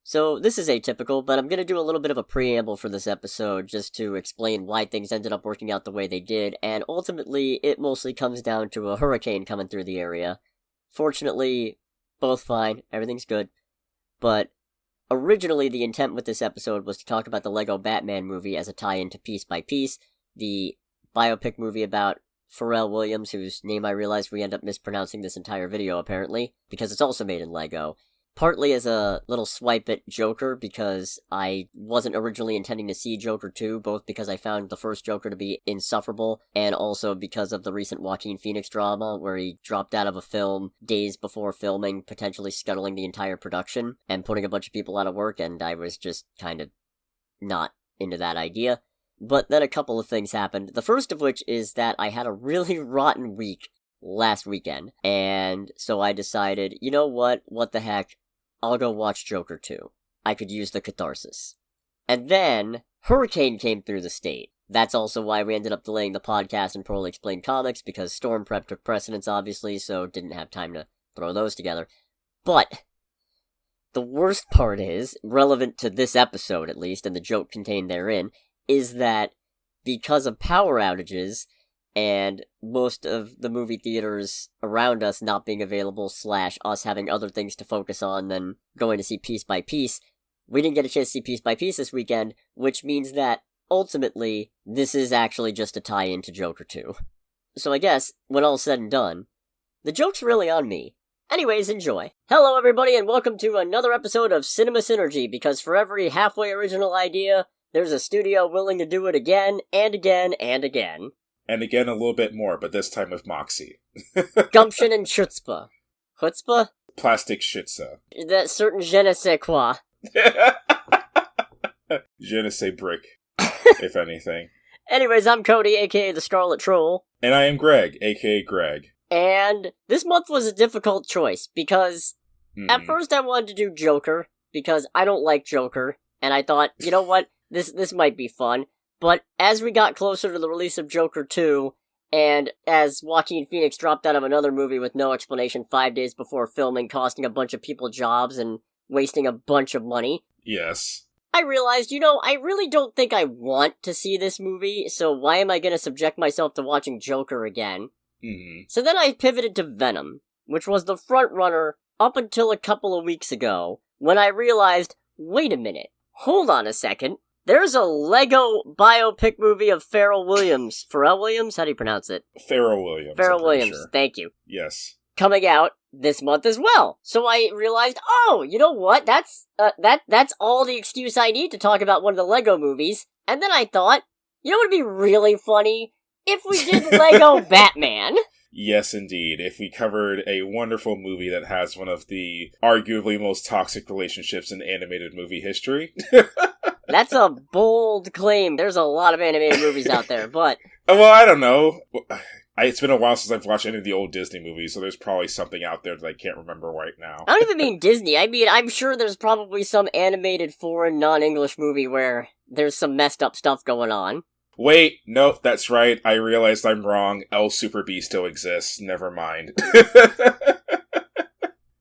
So this is atypical, but I'm going to do a little bit of a preamble for this episode just to explain why things ended up working out the way they did, and ultimately it mostly comes down to a hurricane coming through the area. Fortunately, both fine, everything's good, but originally the intent with this episode was to talk about the Lego Batman movie as a tie-in to Piece by Piece, the biopic movie about Pharrell Williams, whose name I realize we end up mispronouncing this entire video apparently, because it's also made in Lego. Partly as a little swipe at Joker, because I wasn't originally intending to see Joker 2, both because I found the first Joker to be insufferable, and also because of the recent Joaquin Phoenix drama, where he dropped out of a film days before filming, potentially scuttling the entire production, and putting a bunch of people out of work, and I was just kind of not into that idea. But then a couple of things happened, the first of which is that I had a really rotten week last weekend, and so I decided, you know what the heck, I'll go watch Joker 2. I could use the catharsis. And then, Hurricane came through the state. That's also why we ended up delaying the podcast and Poorly Explained Comics, because Storm Prep took precedence, obviously, so didn't have time to throw those together. But the worst part is, relevant to this episode at least, and the joke contained therein, is that because of power outages, and most of the movie theaters around us not being available / us having other things to focus on than going to see Piece by Piece, we didn't get a chance to see Piece by Piece this weekend, which means that, ultimately, this is actually just a tie-in to Joker 2. So I guess, when all's said and done, the joke's really on me. Anyways, enjoy. Hello everybody and welcome to another episode of Synema Cinergy, because for every halfway original idea, there's a studio willing to do it again, and again, and again. And again a little bit more, but this time with moxie. Gumption and chutzpah. Chutzpah? Plastic shitza. That certain je ne sais quoi. Je ne sais brick, if anything. Anyways, I'm Cody, aka the Scarlet Troll. And I am Greg, aka Greg. And this month was a difficult choice, because at first I wanted to do Joker, because I don't like Joker, and I thought, you know what, this might be fun. But as we got closer to the release of Joker 2, and as Joaquin Phoenix dropped out of another movie with no explanation 5 days before filming, costing a bunch of people jobs and wasting a bunch of money, yes, I realized, I really don't think I want to see this movie, so why am I going to subject myself to watching Joker again? So then I pivoted to Venom, which was the front runner up until a couple of weeks ago, when I realized, wait a minute, hold on a second. There's a Lego biopic movie of Pharrell Williams. Pharrell Williams? How do you pronounce it? Pharrell Williams. Pharrell Williams, sure. Thank you. Yes. Coming out this month as well. So I realized, oh, you know what? That's all the excuse I need to talk about one of the Lego movies. And then I thought, you know what would be really funny? If we did Lego Batman. Yes, indeed. If we covered a wonderful movie that has one of the arguably most toxic relationships in animated movie history. That's a bold claim. There's a lot of animated movies out there, but... Well, I don't know. It's been a while since I've watched any of the old Disney movies, so there's probably something out there that I can't remember right now. I don't even mean Disney. I mean, I'm sure there's probably some animated foreign non-English movie where there's some messed up stuff going on. Wait, nope, that's right. I realized I'm wrong. L Super B still exists. Never mind.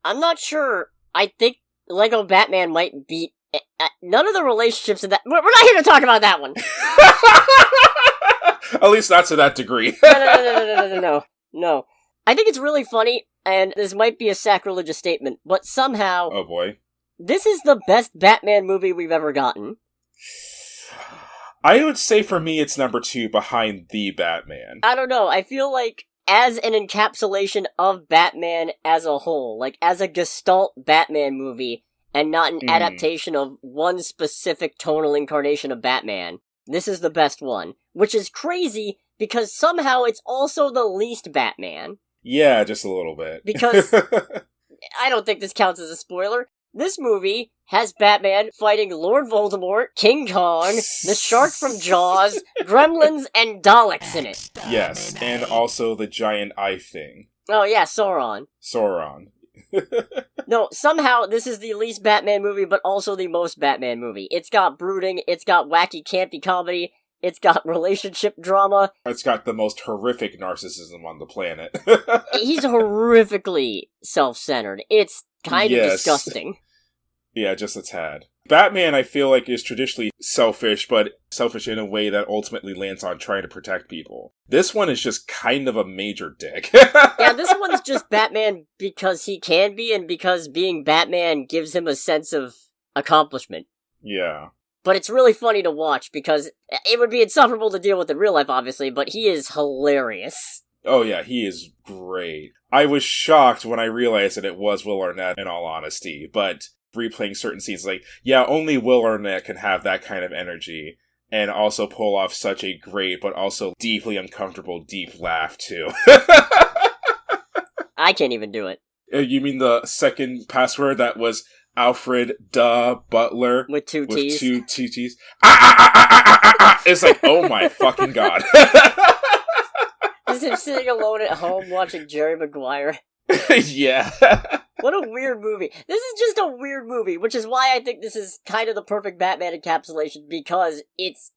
I'm not sure. I think Lego Batman might beat... none of the relationships in that... We're not here to talk about that one! At least not to that degree. No. I think it's really funny, and this might be a sacrilegious statement, but somehow... Oh boy. This is the best Batman movie we've ever gotten. I would say for me it's number 2 behind The Batman. I don't know, I feel like as an encapsulation of Batman as a whole, like as a gestalt Batman movie, and not an adaptation of one specific tonal incarnation of Batman, this is the best one. Which is crazy, because somehow it's also the least Batman. Yeah, just a little bit. Because, I don't think this counts as a spoiler, this movie has Batman fighting Lord Voldemort, King Kong, the shark from Jaws, Gremlins, and Daleks in it. Yes, and also the giant eye thing. Oh yeah, Sauron. No, somehow this is the least Batman movie, but also the most Batman movie. It's got brooding, it's got wacky campy comedy, it's got relationship drama. It's got the most horrific narcissism on the planet. He's horrifically self-centered. It's kind of disgusting. Yeah, just a tad. Batman, I feel like, is traditionally selfish, but selfish in a way that ultimately lands on trying to protect people. This one is just kind of a major dick. Yeah, this one's just Batman because he can be, and because being Batman gives him a sense of accomplishment. Yeah. But it's really funny to watch, because it would be insufferable to deal with in real life, obviously, but he is hilarious. Oh yeah, he is great. I was shocked when I realized that it was Will Arnett, in all honesty, but replaying certain scenes, like, yeah, only Will Arnett can have that kind of energy, and also pull off such a great, but also deeply uncomfortable, deep laugh, too. I can't even do it. You mean the second password that was Alfred Butler? With two T's? With two T's. Ah! It's like, oh my fucking god. Just him sitting alone at home watching Jerry Maguire. Yeah. What a weird movie. This is just a weird movie, which is why I think this is kind of the perfect Batman encapsulation, because it's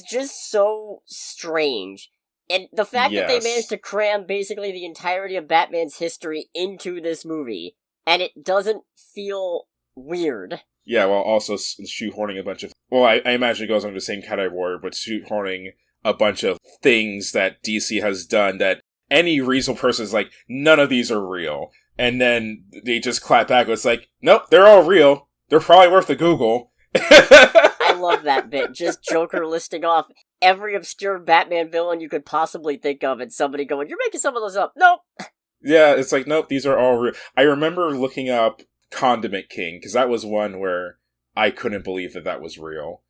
just so strange. And the fact that they managed to cram basically the entirety of Batman's history into this movie, and it doesn't feel weird. Yeah, while also shoehorning a bunch of... Well, I imagine it goes under the same category, but shoehorning a bunch of things that DC has done that any reasonable person is like, none of these are real. And then they just clap back. It's like, nope, they're all real. They're probably worth a Google. I love that bit. Just Joker listing off every obscure Batman villain you could possibly think of, and somebody going, you're making some of those up. Nope. Yeah, it's like, nope, these are all real. I remember looking up Condiment King, because that was one where I couldn't believe that was real.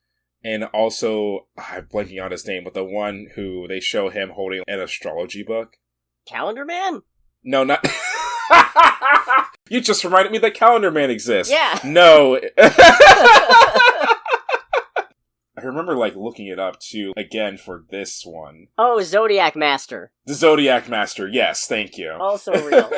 And also, I'm blanking on his name, but the one who they show him holding an astrology book. Calendar Man? No, not... You just reminded me that Calendar Man exists. Yeah. No. I remember, looking it up, too, again, for this one. Oh, Zodiac Master. The Zodiac Master, yes, thank you. Also real.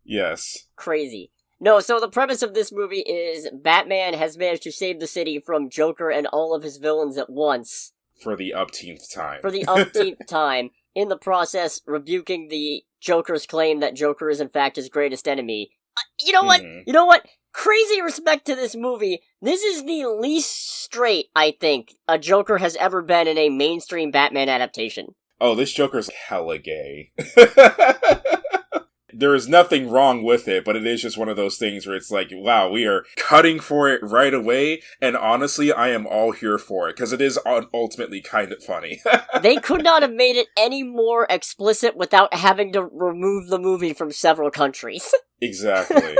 Yes. Crazy. No, so the premise of this movie is Batman has managed to save the city from Joker and all of his villains at once. For the umpteenth time. For the umpteenth time. In the process, rebuking the Joker's claim that Joker is in fact his greatest enemy. You know what? You know what? Crazy respect to this movie. This is the least straight, I think, a Joker has ever been in a mainstream Batman adaptation. Oh, this Joker's hella gay. There is nothing wrong with it, but it is just one of those things where it's like, wow, we are cutting for it right away, and honestly, I am all here for it, because it is ultimately kind of funny. They could not have made it any more explicit without having to remove the movie from several countries. Exactly.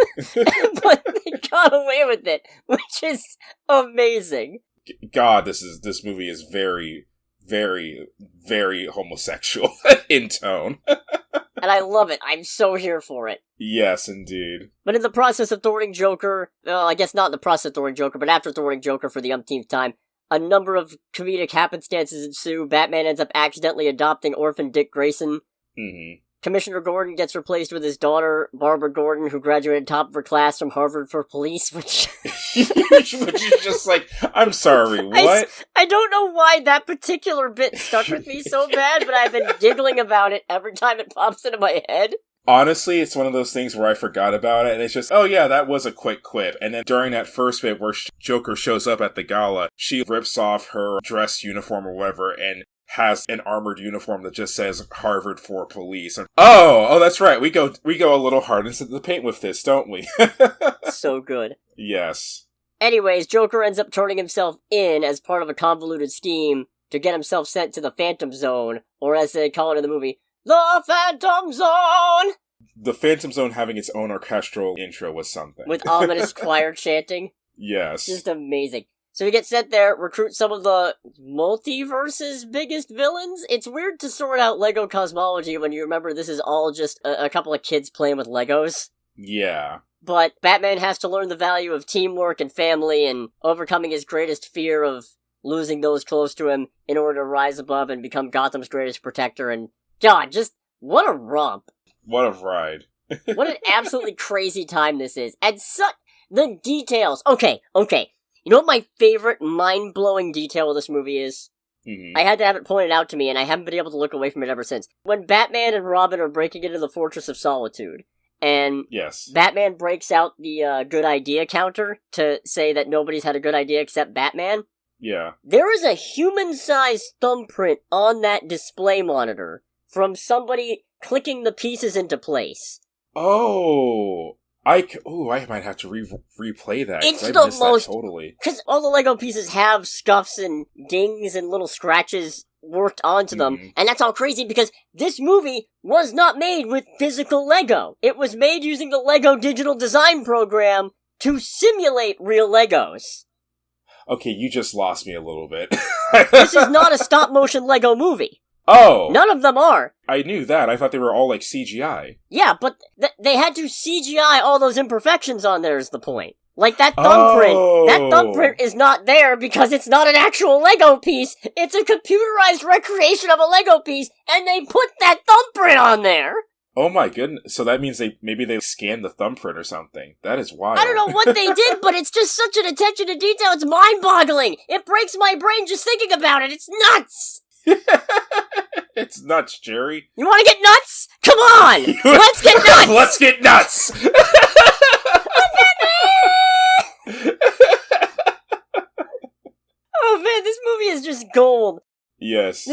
But they got away with it, which is amazing. God, this movie is very, very, very homosexual in tone. And I love it. I'm so here for it. Yes, indeed. But in the process of thwarting Joker, I guess not in the process of thwarting Joker, but after thwarting Joker for the umpteenth time, a number of comedic happenstances ensue. Batman ends up accidentally adopting orphan Dick Grayson. Mm-hmm. Commissioner Gordon gets replaced with his daughter, Barbara Gordon, who graduated top of her class from Harvard for police, which... Which is just like, I'm sorry, what? I don't know why that particular bit stuck with me so bad, but I've been giggling about it every time it pops into my head. Honestly, it's one of those things where I forgot about it, and it's just, oh yeah, that was a quick quip. And then during that first bit where Joker shows up at the gala, she rips off her dress uniform or whatever, and has an armored uniform that just says Harvard for police. And, oh, that's right. We go a little hard into the paint with this, don't we? So good. Yes. Anyways, Joker ends up turning himself in as part of a convoluted scheme to get himself sent to the Phantom Zone, or as they call it in the movie, the Phantom Zone! The Phantom Zone having its own orchestral intro was something. With ominous choir chanting. Yes. Just amazing. So he gets sent there, recruit some of the multiverse's biggest villains. It's weird to sort out Lego cosmology when you remember this is all just a couple of kids playing with Legos. Yeah. But Batman has to learn the value of teamwork and family and overcoming his greatest fear of losing those close to him in order to rise above and become Gotham's greatest protector. And God, just what a romp. What a ride. What an absolutely crazy time this is. And the details. Okay. You know what my favorite mind-blowing detail of this movie is? Mm-hmm. I had to have it pointed out to me, and I haven't been able to look away from it ever since. When Batman and Robin are breaking into the Fortress of Solitude, and Yes. Batman breaks out the good idea counter to say that nobody's had a good idea except Batman. Yeah. There is a human-sized thumbprint on that display monitor from somebody clicking the pieces into place. Oh, I might have to replay that. It's I the missed most... that totally. Because all the Lego pieces have scuffs and dings and little scratches worked onto them, and that's all crazy because this movie was not made with physical Lego. It was made using the Lego digital design program to simulate real Legos. Okay, you just lost me a little bit. This is not a stop-motion Lego movie. Oh! None of them are. I knew that. I thought they were all, like, CGI. Yeah, but they had to CGI all those imperfections on there is the point. Like, that thumbprint. Oh. That thumbprint is not there because it's not an actual Lego piece. It's a computerized recreation of a Lego piece, and they put that thumbprint on there. Oh my goodness. So that means maybe they scanned the thumbprint or something. That is wild. I don't know what they did, but it's just such an attention to detail. It's mind-boggling. It breaks my brain just thinking about it. It's nuts. It's nuts, Jerry. You want to get nuts? Come on! Let's get nuts! Let's get nuts! Oh man, this movie is just gold. Yes.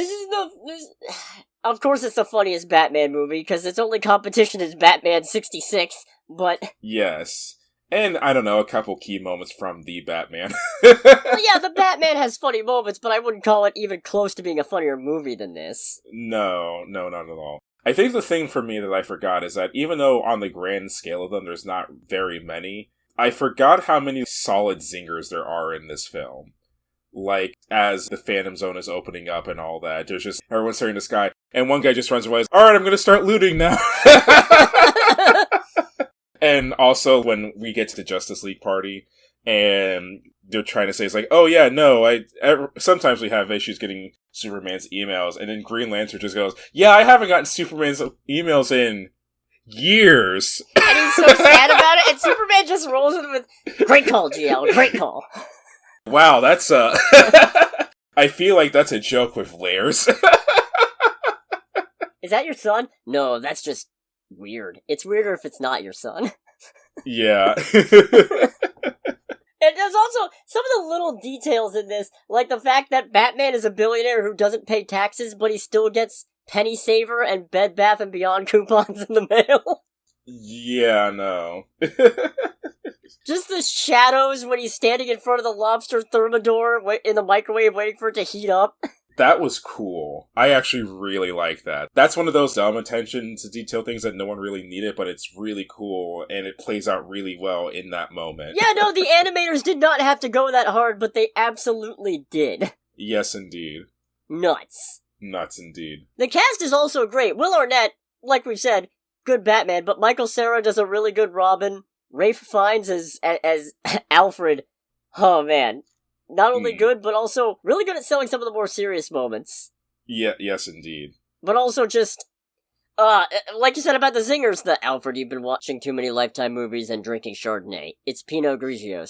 Of course it's the funniest Batman movie, because its only competition is Batman 66, but... Yes. And, I don't know, a couple key moments from the Batman. Well, yeah, the Batman has funny moments, but I wouldn't call it even close to being a funnier movie than this. No, not at all. I think the thing for me that I forgot is that even though on the grand scale of them there's not very many, I forgot how many solid zingers there are in this film. Like, as the Phantom Zone is opening up and all that, there's just everyone staring in the sky, and one guy just runs away, alright, I'm gonna start looting now! And also, when we get to the Justice League party, and they're trying to say, it's like, oh yeah, no, sometimes we have issues getting Superman's emails, and then Green Lantern just goes, yeah, I haven't gotten Superman's emails in years! And he's so sad about it, and Superman just rolls in with, great call, GL, great call. Wow, that's I feel like that's a joke with layers. Is that your son? No, that's just weird. It's weirder if it's not your son. Yeah. And there's also some of the little details in this, like the fact that Batman is a billionaire who doesn't pay taxes, but he still gets Penny Saver and Bed Bath & Beyond coupons in the mail. Yeah, no. Just the shadows when he's standing in front of the lobster thermidor in the microwave waiting for it to heat up. That was cool. I actually really like that. That's one of those dumb attention to detail things that no one really needed, but it's really cool, and it plays out really well in that moment. Yeah, no, the animators did not have to go that hard, but they absolutely did. Yes, indeed. Nuts. Nuts, indeed. The cast is also great. Will Arnett, like we've said, good Batman, but Michael Cera does a really good Robin. Ralph Fiennes as Alfred. Oh man. Not only good, but also really good at selling some of the more serious moments. Yeah, yes, indeed. But also just, like you said about the zingers, the Alfred, you've been watching too many Lifetime movies and drinking Chardonnay. It's Pinot Grigio.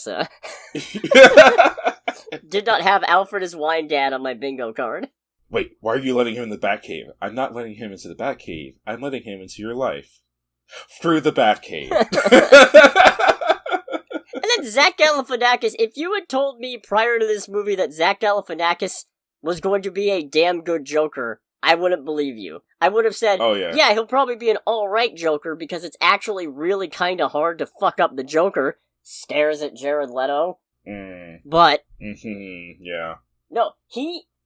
Did not have Alfred as wine dad on my bingo card. Wait, why are you letting him in the Batcave? I'm not letting him into the Batcave. I'm letting him into your life. Through the Batcave. And then Zach Galifianakis, if you had told me prior to this movie that Zach Galifianakis was going to be a damn good Joker, I wouldn't believe you. I would have said, oh yeah, he'll probably be an alright Joker because it's actually really kinda hard to fuck up the Joker. Stares at Jared Leto. But, yeah. No,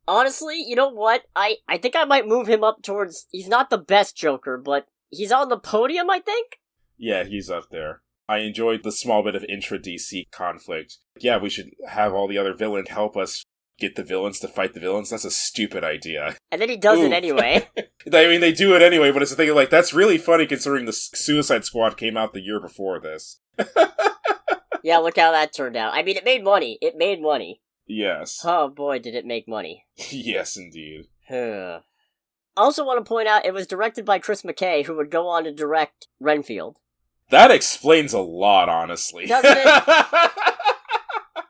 honestly, you know what? I think I might move him up towards, he's not the best Joker, but he's on the podium, I think? Yeah, he's up there. I enjoyed the small bit of intra-DC conflict. Yeah, we should have all the other villains help us get the villains to fight the villains. That's a stupid idea. And then he does it anyway. I mean, they do it anyway, but it's the thing of, like, that's really funny considering the Suicide Squad came out the year before this. Yeah, look how that turned out. I mean, it made money. It made money. Yes. Oh boy, did it make money. Yes, indeed. I also want to point out it was directed by Chris McKay, who would go on to direct Renfield. That explains a lot, honestly. Doesn't it?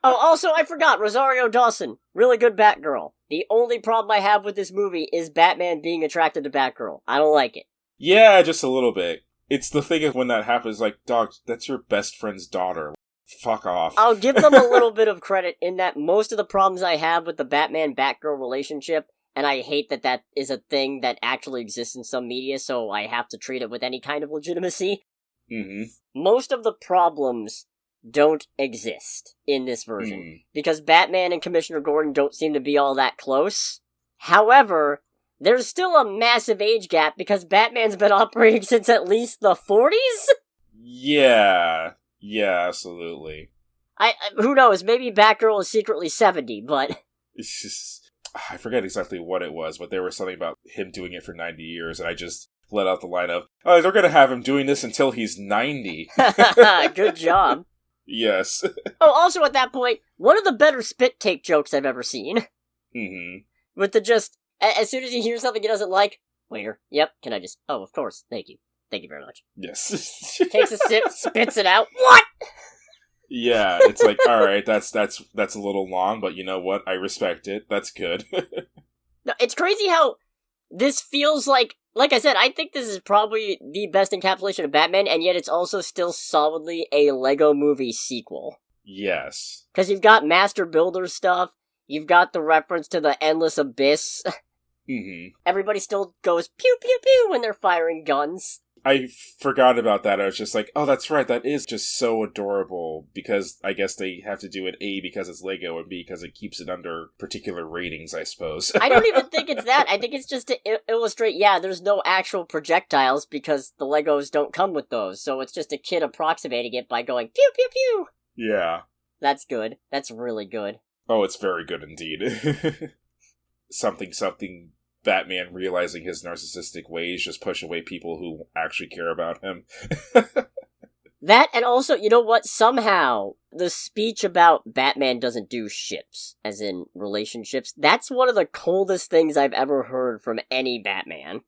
Oh, also, I forgot, Rosario Dawson. Really good Batgirl. The only problem I have with this movie is Batman being attracted to Batgirl. I don't like it. Yeah, just a little bit. It's the thing of when that happens, like, dog, that's your best friend's daughter. Fuck off. I'll give them a little bit of credit in that most of the problems I have with the Batman-Batgirl relationship, and I hate that that is a thing that actually exists in some media, so I have to treat it with any kind of legitimacy. Most of the problems don't exist in this version, because Batman and Commissioner Gordon don't seem to be all that close. However, there's still a massive age gap because Batman's been operating since at least the 40s? Yeah, absolutely. Who knows, maybe Batgirl is secretly 70, but... It's just... I forget exactly what it was, but there was something about him doing it for 90 years, and I just let out the line of, oh, they're gonna have him doing this until he's 90. Good job. Yes. Oh, also at that point, one of the better spit take jokes I've ever seen. With the just, as soon as he hears something he doesn't like, waiter, yep, can I just, oh, of course, thank you very much. Yes. Takes a sip, spits it out, what? Yeah, it's like, alright, that's a little long, but you know what, I respect it, that's good. No, it's crazy how this feels like I said, I think this is probably the best encapsulation of Batman, and yet it's also still solidly a Lego movie sequel. Yes. Because you've got Master Builder stuff, you've got the reference to the Endless Abyss. Everybody still goes pew pew pew when they're firing guns. I forgot about that. I was just like, oh, that's right, that is just so adorable, because I guess they have to do it A, because it's Lego, and B, because it keeps it under particular ratings, I suppose. I don't even think it's that. I think it's just to illustrate, there's no actual projectiles, because the Legos don't come with those, so it's just a kid approximating it by going pew pew pew! Yeah. That's good. That's really good. Oh, it's very good indeed. something Batman realizing his narcissistic ways just push away people who actually care about him. That, and also, you know what? Somehow, the speech about Batman doesn't do ships, as in relationships, that's one of the coldest things I've ever heard from any Batman.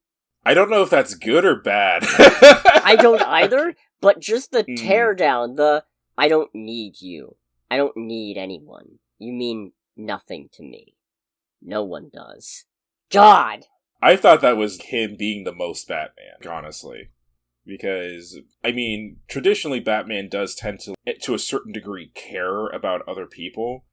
I don't know if that's good or bad. I don't either, but just the teardown, I don't need you. I don't need anyone. You mean nothing to me. No one does. God! I thought that was him being the most Batman, honestly. Because, I mean, traditionally Batman does tend to a certain degree, care about other people,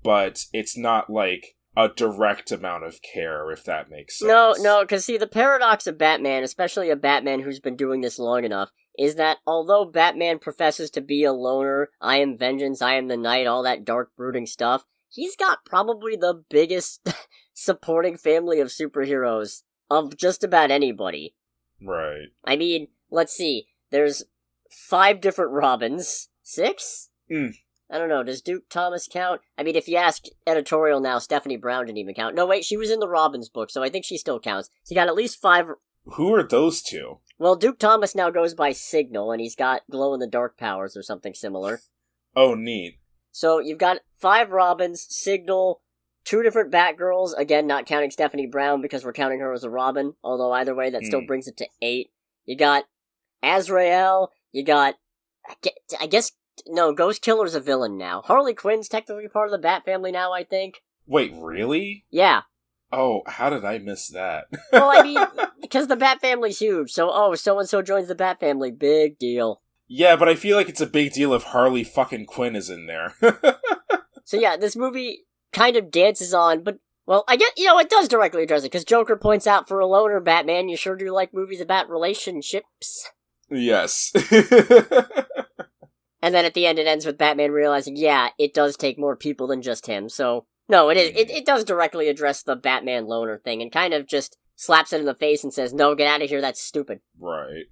but it's not like a direct amount of care, if that makes sense. No, because see, the paradox of Batman, especially a Batman who's been doing this long enough, is that although Batman professes to be a loner, I am vengeance, I am the night, all that dark brooding stuff, he's got probably the biggest supporting family of superheroes of just about anybody. Right. I mean, let's see, there's 5 different Robins. 6? I don't know, does Duke Thomas count? I mean, if you ask editorial now, Stephanie Brown didn't even count. No, wait, she was in the Robins book, so I think she still counts. So you got at least 5... Who are those two? Well, Duke Thomas now goes by Signal, and he's got glow-in-the-dark powers or something similar. Oh, neat. So you've got 5 Robins, Signal, 2 different Batgirls, again, not counting Stephanie Brown because we're counting her as a Robin, although either way, that still brings it to 8. You got Azrael, you got... I guess... No, Ghost Killer's a villain now. Harley Quinn's technically part of the Bat family now, I think. Wait, really? Yeah. Oh, how did I miss that? Well, I mean, because the Bat family's huge, so so-and-so joins the Bat family, big deal. Yeah, but I feel like it's a big deal if Harley fucking Quinn is in there. So yeah, this movie kind of dances on, but, well, I get, it does directly address it, because Joker points out for a loner Batman, you sure do like movies about relationships. Yes. And then at the end it ends with Batman realizing, it does take more people than just him, so... No, it does directly address the Batman loner thing, and kind of just slaps it in the face and says, no, get out of here, that's stupid. Right.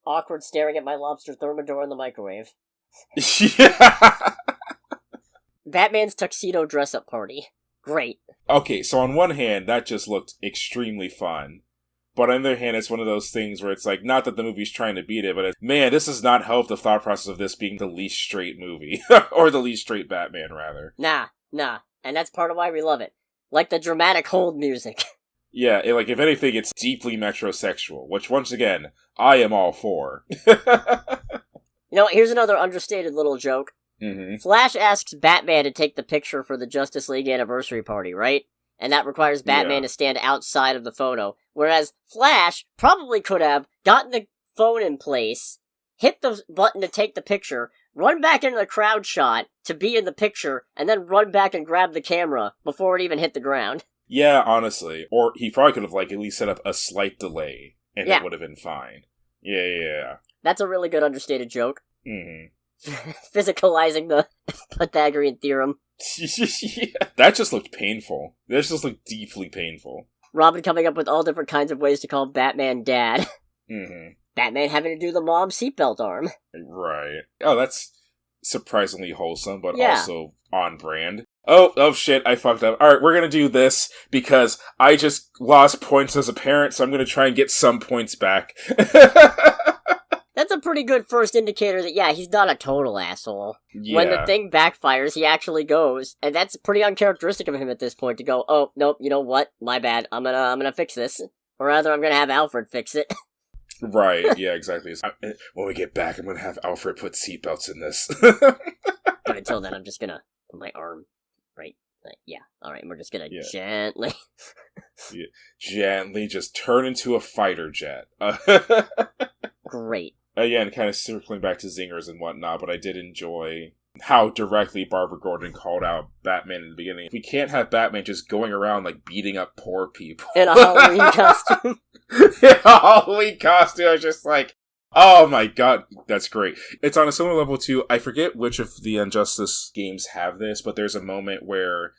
Awkward staring at my lobster thermidor in the microwave. Yeah! Batman's tuxedo dress-up party. Great. Okay, so on one hand, that just looked extremely fun. But on the other hand, it's one of those things where it's like, not that the movie's trying to beat it, but man, this does not help the thought process of this being the least straight movie. Or the least straight Batman, rather. Nah. And that's part of why we love it. Like the dramatic hold music. Yeah, if anything, it's deeply metrosexual, which, once again, I am all for. Here's another understated little joke. Flash asks Batman to take the picture for the Justice League anniversary party, right? And that requires Batman to stand outside of the photo. Whereas Flash probably could have gotten the phone in place, hit the button to take the picture, run back into the crowd shot to be in the picture, and then run back and grab the camera before it even hit the ground. Yeah, honestly. Or he probably could have, like, at least set up a slight delay, and it would have been fine. Yeah. That's a really good understated joke. Mm-hmm. Physicalizing the Pythagorean theorem. Yeah. That just looked painful. That just looked deeply painful. Robin coming up with all different kinds of ways to call Batman Dad. Mm-hmm. Batman having to do the mom seatbelt arm. Right. Oh, that's surprisingly wholesome, but also on brand. Oh shit, I fucked up. Alright, we're gonna do this because I just lost points as a parent, so I'm gonna try and get some points back. That's a pretty good first indicator that, he's not a total asshole. Yeah. When the thing backfires, he actually goes, and that's pretty uncharacteristic of him at this point, to go, oh, nope, you know what? My bad. I'm gonna fix this. Or rather, I'm gonna have Alfred fix it. Right, yeah, exactly. When we get back, I'm gonna have Alfred put seatbelts in this. But until then, I'm just gonna put my arm right. Alright, we're just gonna gently... Gently just turn into a fighter jet. Great. Again, kind of circling back to zingers and whatnot, but I did enjoy how directly Barbara Gordon called out Batman in the beginning. We can't have Batman just going around, like, beating up poor people. In a Halloween costume. In a Halloween costume, I was just like, oh my god, that's great. It's on a similar level too. I forget which of the Injustice games have this, but there's a moment where,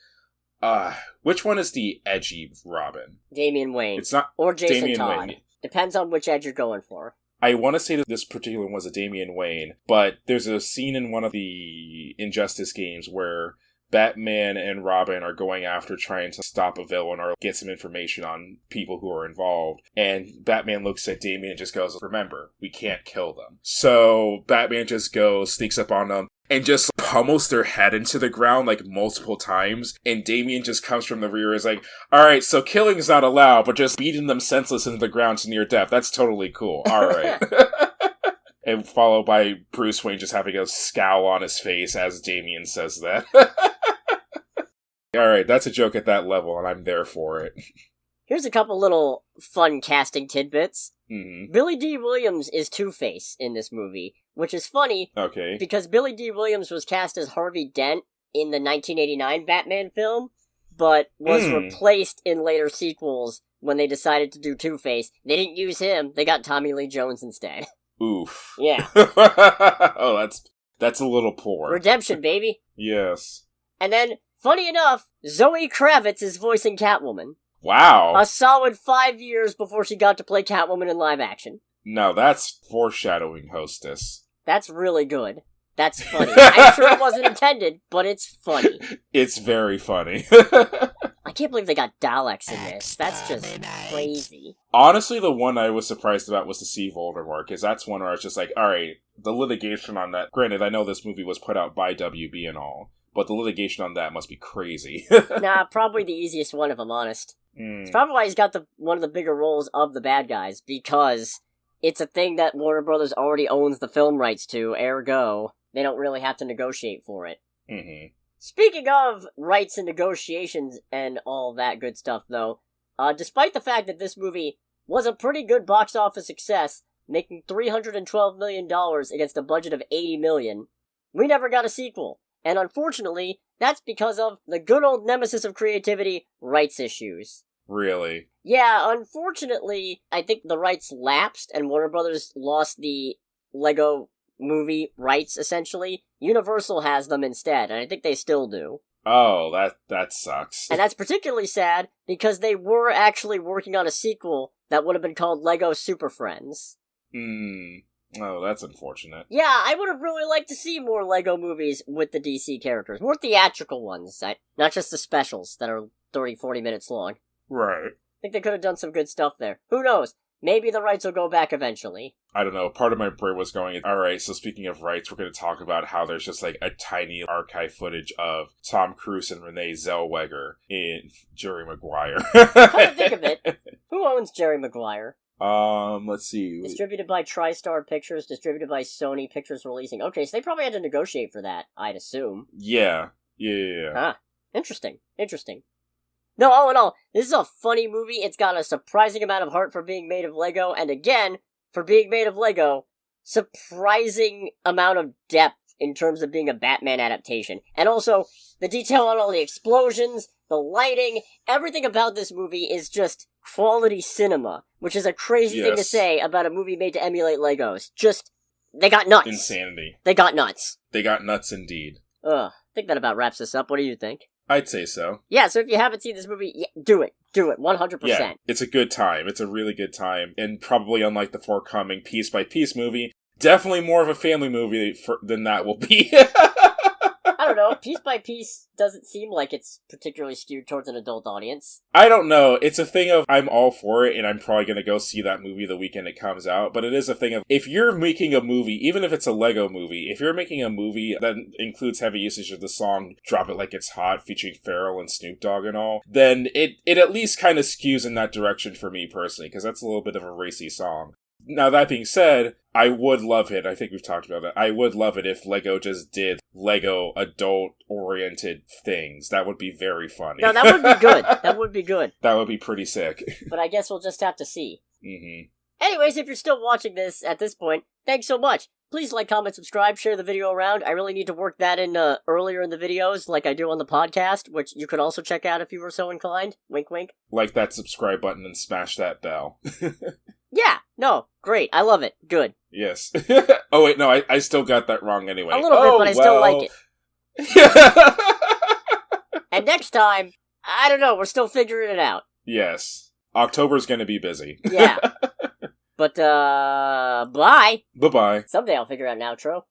which one is the edgy Robin? Damian Wayne. It's not... Or Jason Damian Todd. Wayne. Depends on which edge you're going for. I want to say that this particular one was a Damian Wayne, but there's a scene in one of the Injustice games where Batman and Robin are going after trying to stop a villain or get some information on people who are involved. And Batman looks at Damian and just goes, remember, we can't kill them. So Batman just goes, sneaks up on them, and just pummels their head into the ground like multiple times. And Damian just comes from the rear and is like, alright, so killing's not allowed, but just beating them senseless into the ground to near death, that's totally cool. Alright. And followed by Bruce Wayne just having a scowl on his face as Damian says that. Alright, that's a joke at that level, and I'm there for it. Here's a couple little fun casting tidbits. Mm-hmm. Billy D. Williams is Two-Face in this movie, which is funny because Billy D. Williams was cast as Harvey Dent in the 1989 Batman film, but was replaced in later sequels when they decided to do Two-Face. They didn't use him, they got Tommy Lee Jones instead. Oof. Yeah. Oh, that's a little poor. Redemption, baby. Yes. And then, funny enough, Zoe Kravitz is voicing Catwoman. Wow. A solid 5 years before she got to play Catwoman in live action. No, that's foreshadowing, hostess. That's really good. That's funny. I'm sure it wasn't intended, but it's funny. It's very funny. I can't believe they got Daleks in this. That's just crazy. Honestly, the one I was surprised about was to see Voldemort, because that's one where I was just like, alright, the litigation on that... Granted, I know this movie was put out by WB and all, but the litigation on that must be crazy. Nah, probably the easiest one, if I'm honest. Mm. It's probably why he's got one of the bigger roles of the bad guys, because it's a thing that Warner Brothers already owns the film rights to, ergo, they don't really have to negotiate for it. Mm-hmm. Speaking of rights and negotiations and all that good stuff, though, despite the fact that this movie was a pretty good box office success, making $312 million against a budget of $80 million, we never got a sequel. And unfortunately, that's because of the good old nemesis of creativity, rights issues. Really? Yeah, unfortunately, I think the rights lapsed and Warner Brothers lost the Lego movie rights, essentially. Universal has them instead, and I think they still do. Oh, that sucks. And that's particularly sad because they were actually working on a sequel that would have been called Lego Super Friends. Oh, that's unfortunate. Yeah, I would have really liked to see more Lego movies with the DC characters. More theatrical ones, not just the specials that are 30-40 minutes long. Right. I think they could have done some good stuff there. Who knows? Maybe the rights will go back eventually. I don't know, part of my brain was going, alright, so speaking of rights, we're going to talk about how there's just like a tiny archive footage of Tom Cruise and Renee Zellweger in Jerry Maguire. Come to think of it, who owns Jerry Maguire? Let's see. Distributed by TriStar Pictures, distributed by Sony Pictures Releasing. Okay, so they probably had to negotiate for that, I'd assume. Yeah. Huh. Interesting. No, all in all, this is a funny movie. It's got a surprising amount of heart for being made of Lego, and again, for being made of Lego, surprising amount of depth in terms of being a Batman adaptation. And also, the detail on all the explosions, the lighting, everything about this movie is just quality cinema, which is a crazy thing to say about a movie made to emulate Legos. Just, they got nuts. Insanity. They got nuts. They got nuts indeed. I think that about wraps this up. What do you think? I'd say so. Yeah, so if you haven't seen this movie, do it. Do it, 100%. Yeah, it's a good time. It's a really good time. And probably unlike the forthcoming Piece by Piece movie, definitely more of a family movie than that will be. I don't know, Piece by Piece doesn't seem like it's particularly skewed towards an adult audience. I don't know. It's a thing of, I'm all for it, and I'm probably going to go see that movie the weekend it comes out, but it is a thing of, if you're making a movie, even if it's a Lego movie, if you're making a movie that includes heavy usage of the song Drop It Like It's Hot, featuring Pharrell and Snoop Dogg and all, then it at least kind of skews in that direction for me personally, because that's a little bit of a racy song. Now, that being said, I would love it. I think we've talked about it. I would love it if Lego just did Lego adult-oriented things. That would be very funny. No, that would be good. That would be good. That would be pretty sick. But I guess we'll just have to see. Mm-hmm. Anyways, if you're still watching this at this point, thanks so much. Please like, comment, subscribe, share the video around. I really need to work that in earlier in the videos like I do on the podcast, which you could also check out if you were so inclined. Wink, wink. Like that subscribe button and smash that bell. Yeah, no, great. I love it. Good. Yes. Oh, wait, no, I still got that wrong anyway. A little bit, but I still like it. And next time, I don't know, we're still figuring it out. Yes. October's gonna be busy. Yeah. But, bye. Bye-bye. Someday I'll figure out an outro.